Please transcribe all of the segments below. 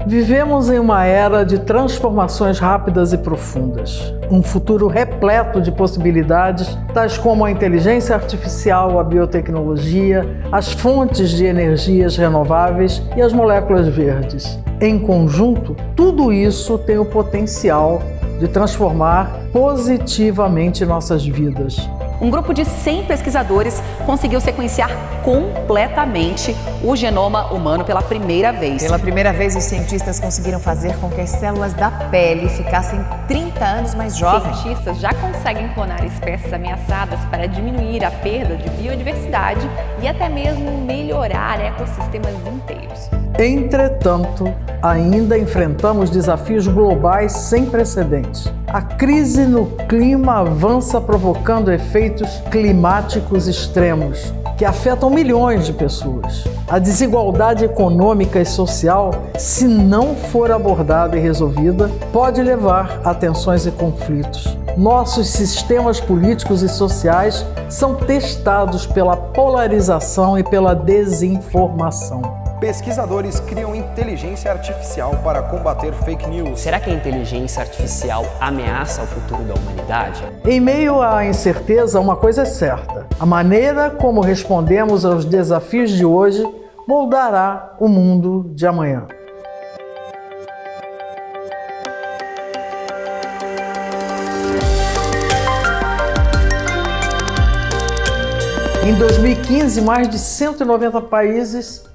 Vivemos em uma era de transformações rápidas e profundas. Um futuro repleto de possibilidades, tais como a inteligência artificial, a biotecnologia, as fontes de energias renováveis e as moléculas verdes. Em conjunto, tudo isso tem o potencial de transformar positivamente nossas vidas. Um grupo de 100 pesquisadores conseguiu sequenciar completamente o genoma humano pela primeira vez. Pela primeira vez, os cientistas conseguiram fazer com que as células da pele ficassem 30 anos mais jovens. Cientistas já conseguem clonar espécies ameaçadas para diminuir a perda de biodiversidade e até mesmo melhorar ecossistemas inteiros. Entretanto, ainda enfrentamos desafios globais sem precedentes. A crise no clima avança provocando efeitos climáticos extremos que afetam milhões de pessoas. A desigualdade econômica e social, se não for abordada e resolvida, pode levar a tensões e conflitos. Nossos sistemas políticos e sociais são testados pela polarização e pela desinformação. Pesquisadores criam inteligência artificial para combater fake news. Será que a inteligência artificial ameaça o futuro da humanidade? Em meio à incerteza, uma coisa é certa: a maneira como respondemos aos desafios de hoje moldará o mundo de amanhã. Em 2015, mais de 190 países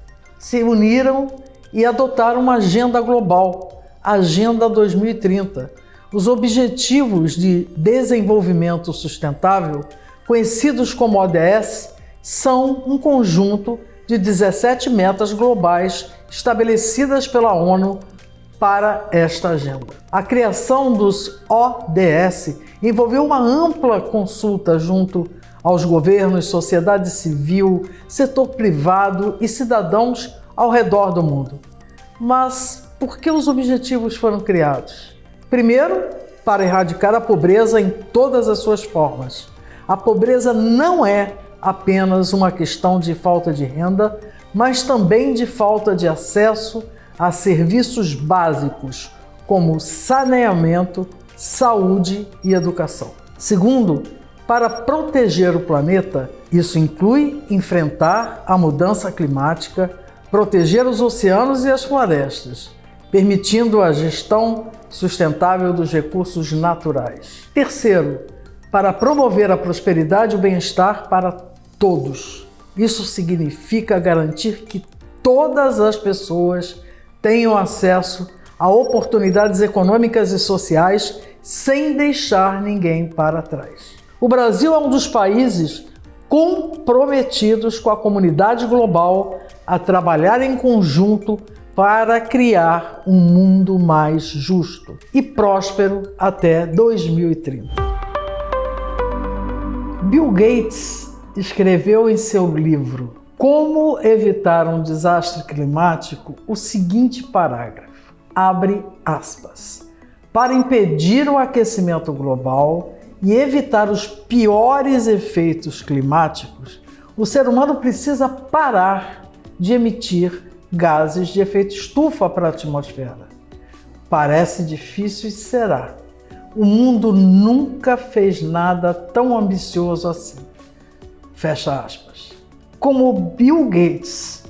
se uniram e adotaram uma agenda global, a Agenda 2030. Os Objetivos de Desenvolvimento Sustentável, conhecidos como ODS, são um conjunto de 17 metas globais estabelecidas pela ONU para esta agenda. A criação dos ODS envolveu uma ampla consulta junto aos governos, sociedade civil, setor privado e cidadãos ao redor do mundo. Mas por que os objetivos foram criados? Primeiro, para erradicar a pobreza em todas as suas formas. A pobreza não é apenas uma questão de falta de renda, mas também de falta de acesso a serviços básicos, como saneamento, saúde e educação. Segundo, para proteger o planeta, isso inclui enfrentar a mudança climática, proteger os oceanos e as florestas, permitindo a gestão sustentável dos recursos naturais. Terceiro, para promover a prosperidade e o bem-estar para todos. Isso significa garantir que todas as pessoas tenham acesso a oportunidades econômicas e sociais sem deixar ninguém para trás. O Brasil é um dos países comprometidos com a comunidade global a trabalhar em conjunto para criar um mundo mais justo e próspero até 2030. Bill Gates escreveu em seu livro Como Evitar um Desastre Climático o seguinte parágrafo, abre aspas, para impedir o aquecimento global e evitar os piores efeitos climáticos, o ser humano precisa parar de emitir gases de efeito estufa para a atmosfera. Parece difícil e será. O mundo nunca fez nada tão ambicioso assim. Fecha aspas. Como Bill Gates,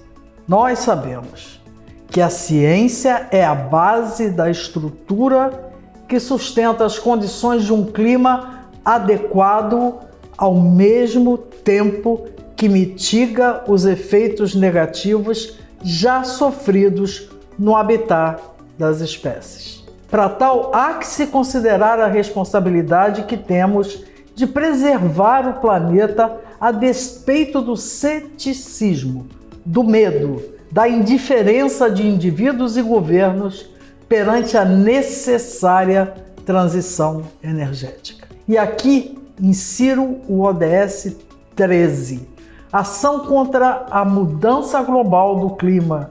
nós sabemos que a ciência é a base da estrutura que sustenta as condições de um clima adequado ao mesmo tempo que mitiga os efeitos negativos já sofridos no habitat das espécies. Para tal, há que se considerar a responsabilidade que temos de preservar o planeta a despeito do ceticismo, do medo, da indiferença de indivíduos e governos perante a necessária transição energética. E aqui insiro o ODS 13, Ação contra a Mudança Global do Clima,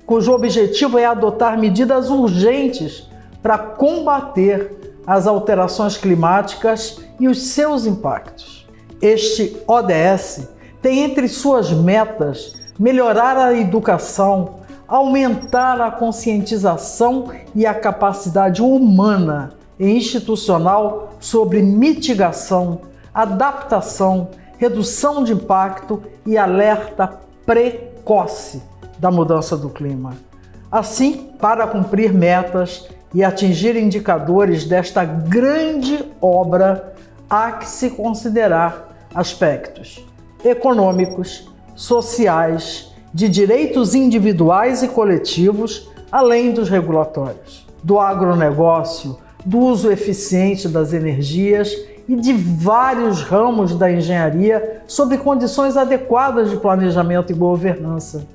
cujo objetivo é adotar medidas urgentes para combater as alterações climáticas e os seus impactos. Este ODS tem entre suas metas melhorar a educação, aumentar a conscientização e a capacidade humana e institucional sobre mitigação, adaptação, redução de impacto e alerta precoce da mudança do clima. Assim, para cumprir metas e atingir indicadores desta grande obra, há que se considerar aspectos econômicos, sociais, de direitos individuais e coletivos, além dos regulatórios, do agronegócio, do uso eficiente das energias e de vários ramos da engenharia sob condições adequadas de planejamento e governança.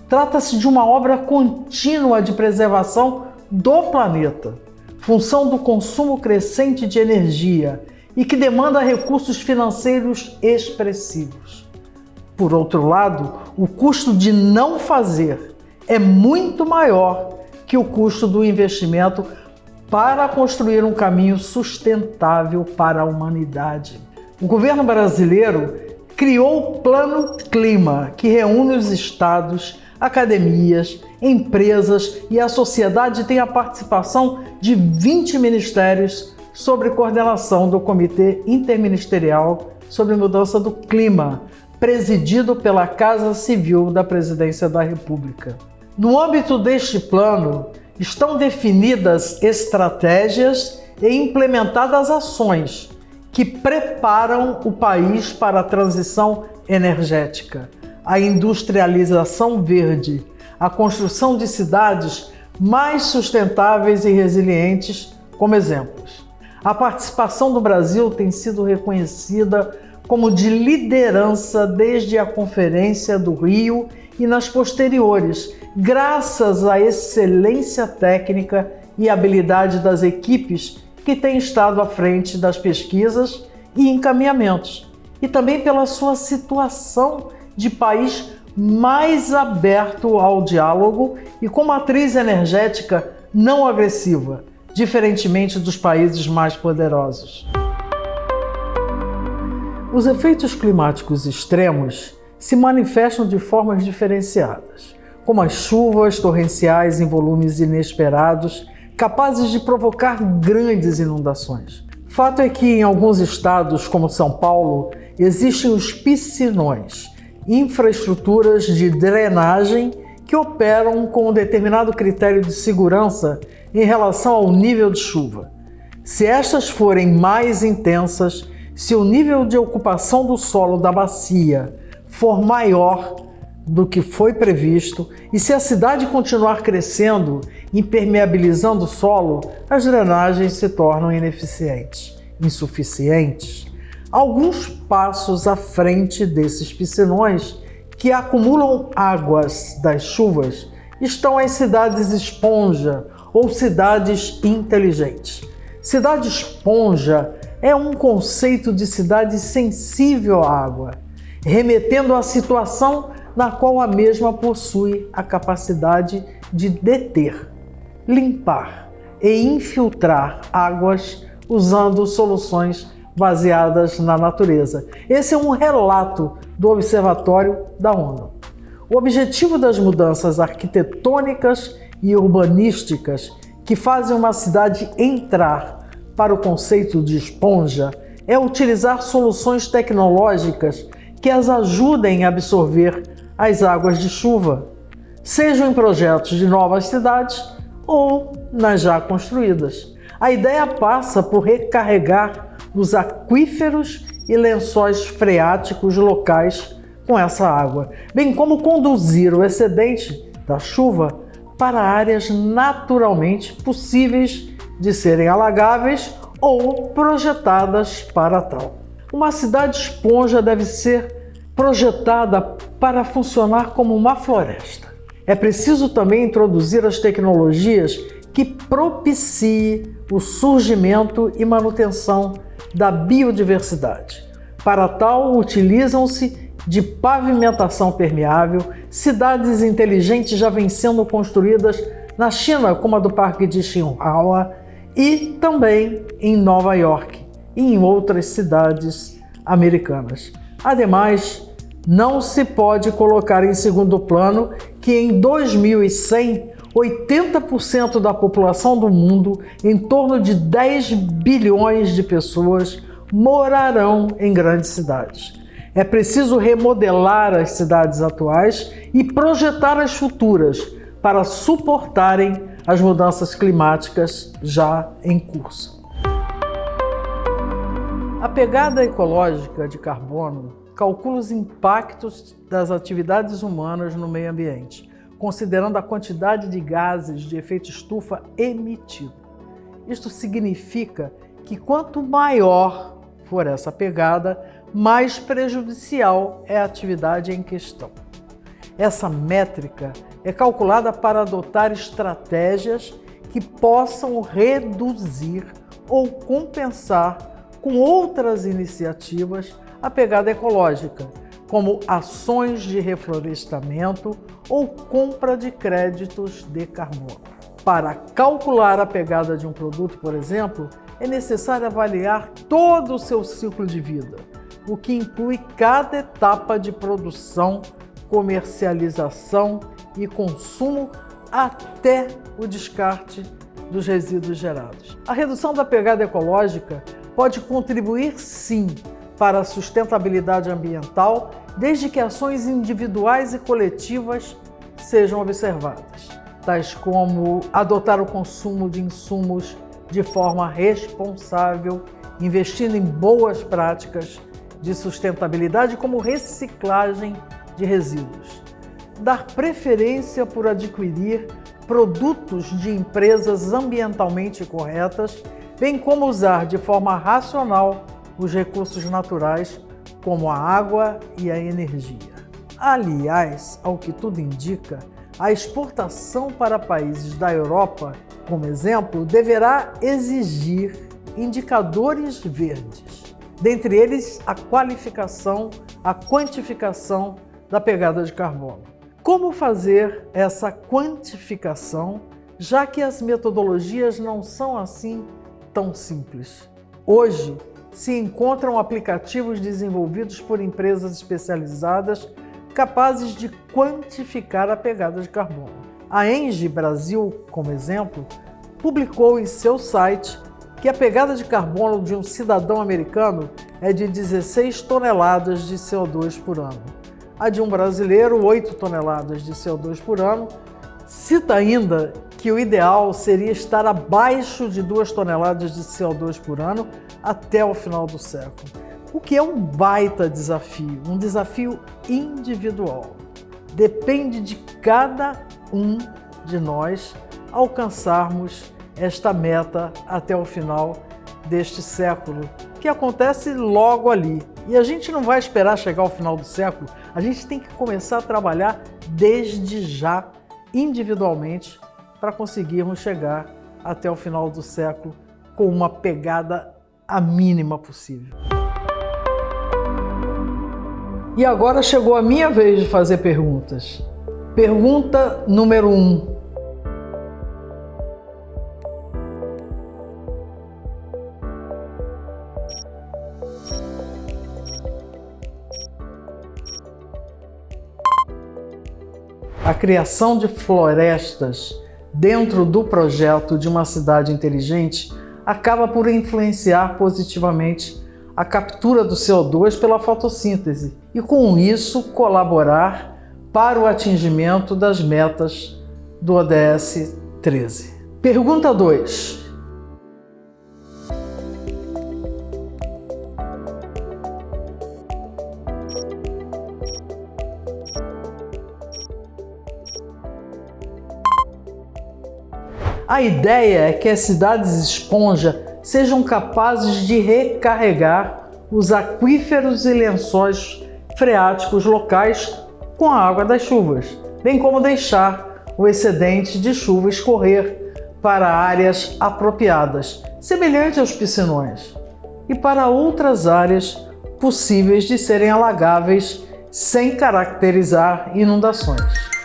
Trata-se de uma obra contínua de preservação do planeta, função do consumo crescente de energia e que demanda recursos financeiros expressivos. Por outro lado, o custo de não fazer é muito maior que o custo do investimento para construir um caminho sustentável para a humanidade. O governo brasileiro criou o Plano Clima, que reúne os estados, academias, empresas e a sociedade, tem a participação de 20 ministérios sob coordenação do Comitê Interministerial sobre Mudança do Clima, presidido pela Casa Civil da Presidência da República. No âmbito deste plano, estão definidas estratégias e implementadas ações que preparam o país para a transição energética, a industrialização verde, a construção de cidades mais sustentáveis e resilientes, como exemplos. A participação do Brasil tem sido reconhecida como de liderança desde a Conferência do Rio e nas posteriores, graças à excelência técnica e habilidade das equipes que têm estado à frente das pesquisas e encaminhamentos, e também pela sua situação de país mais aberto ao diálogo e com matriz energética não agressiva, diferentemente dos países mais poderosos. Os efeitos climáticos extremos se manifestam de formas diferenciadas, como as chuvas torrenciais em volumes inesperados, capazes de provocar grandes inundações. Fato é que em alguns estados, como São Paulo, existem os piscinões, infraestruturas de drenagem que operam com um determinado critério de segurança em relação ao nível de chuva. Se estas forem mais intensas, se o nível de ocupação do solo da bacia for maior do que foi previsto e se a cidade continuar crescendo, impermeabilizando o solo, as drenagens se tornam ineficientes, insuficientes. Alguns passos à frente desses piscinões que acumulam águas das chuvas estão as cidades esponja ou cidades inteligentes. Cidade esponja é um conceito de cidade sensível à água, remetendo à situação na qual a mesma possui a capacidade de deter, limpar e infiltrar águas usando soluções baseadas na natureza. Esse é um relato do Observatório da ONU. O objetivo das mudanças arquitetônicas e urbanísticas que fazem uma cidade entrar para o conceito de esponja é utilizar soluções tecnológicas que as ajudem a absorver as águas de chuva, sejam em projetos de novas cidades ou nas já construídas. A ideia passa por recarregar os aquíferos e lençóis freáticos locais com essa água, bem como conduzir o excedente da chuva para áreas naturalmente possíveis de serem alagáveis ou projetadas para tal. Uma cidade esponja deve ser projetada para funcionar como uma floresta. É preciso também introduzir as tecnologias que propiciem o surgimento e manutenção da biodiversidade. Para tal, utilizam-se de pavimentação permeável. Cidades inteligentes já vêm sendo construídas na China, como a do Parque de Xinhua, e também em Nova York e em outras cidades americanas. Ademais, não se pode colocar em segundo plano que em 2100, 80% da população do mundo, em torno de 10 bilhões de pessoas, morarão em grandes cidades. É preciso remodelar as cidades atuais e projetar as futuras para suportarem as mudanças climáticas já em curso. A pegada ecológica de carbono calcula os impactos das atividades humanas no meio ambiente, considerando a quantidade de gases de efeito estufa emitido. Isto significa que quanto maior for essa pegada, mais prejudicial é a atividade em questão. Essa métrica é calculada para adotar estratégias que possam reduzir ou compensar com outras iniciativas a pegada ecológica, como ações de reflorestamento ou compra de créditos de carbono. Para calcular a pegada de um produto, por exemplo, é necessário avaliar todo o seu ciclo de vida, o que inclui cada etapa de produção, comercialização e consumo até o descarte dos resíduos gerados. A redução da pegada ecológica pode contribuir, sim, para a sustentabilidade ambiental, desde que ações individuais e coletivas sejam observadas, tais como adotar o consumo de insumos de forma responsável, investindo em boas práticas de sustentabilidade como reciclagem de resíduos, dar preferência por adquirir produtos de empresas ambientalmente corretas, bem como usar de forma racional os recursos naturais, como a água e a energia. Aliás, ao que tudo indica, a exportação para países da Europa, como exemplo, deverá exigir indicadores verdes, dentre eles a qualificação, a quantificação da pegada de carbono. Como fazer essa quantificação, já que as metodologias não são assim tão simples? Hoje, se encontram aplicativos desenvolvidos por empresas especializadas capazes de quantificar a pegada de carbono. A Engie Brasil, como exemplo, publicou em seu site que a pegada de carbono de um cidadão americano é de 16 toneladas de CO2 por ano. A de um brasileiro, 8 toneladas de CO2 por ano. Cita ainda que o ideal seria estar abaixo de 2 toneladas de CO2 por ano até o final do século, o que é um baita desafio, um desafio individual. Depende de cada um de nós alcançarmos esta meta até o final deste século, que acontece logo ali. E a gente não vai esperar chegar ao final do século, a gente tem que começar a trabalhar desde já, individualmente, para conseguirmos chegar até o final do século com uma pegada a mínima possível. E agora chegou a minha vez de fazer perguntas. Pergunta número 1. A criação de florestas dentro do projeto de uma cidade inteligente acaba por influenciar positivamente a captura do CO2 pela fotossíntese e, com isso, colaborar para o atingimento das metas do ODS 13. Pergunta 2. A ideia é que as cidades esponja sejam capazes de recarregar os aquíferos e lençóis freáticos locais com a água das chuvas, bem como deixar o excedente de chuva escorrer para áreas apropriadas, semelhante aos piscinões, e para outras áreas possíveis de serem alagáveis sem caracterizar inundações.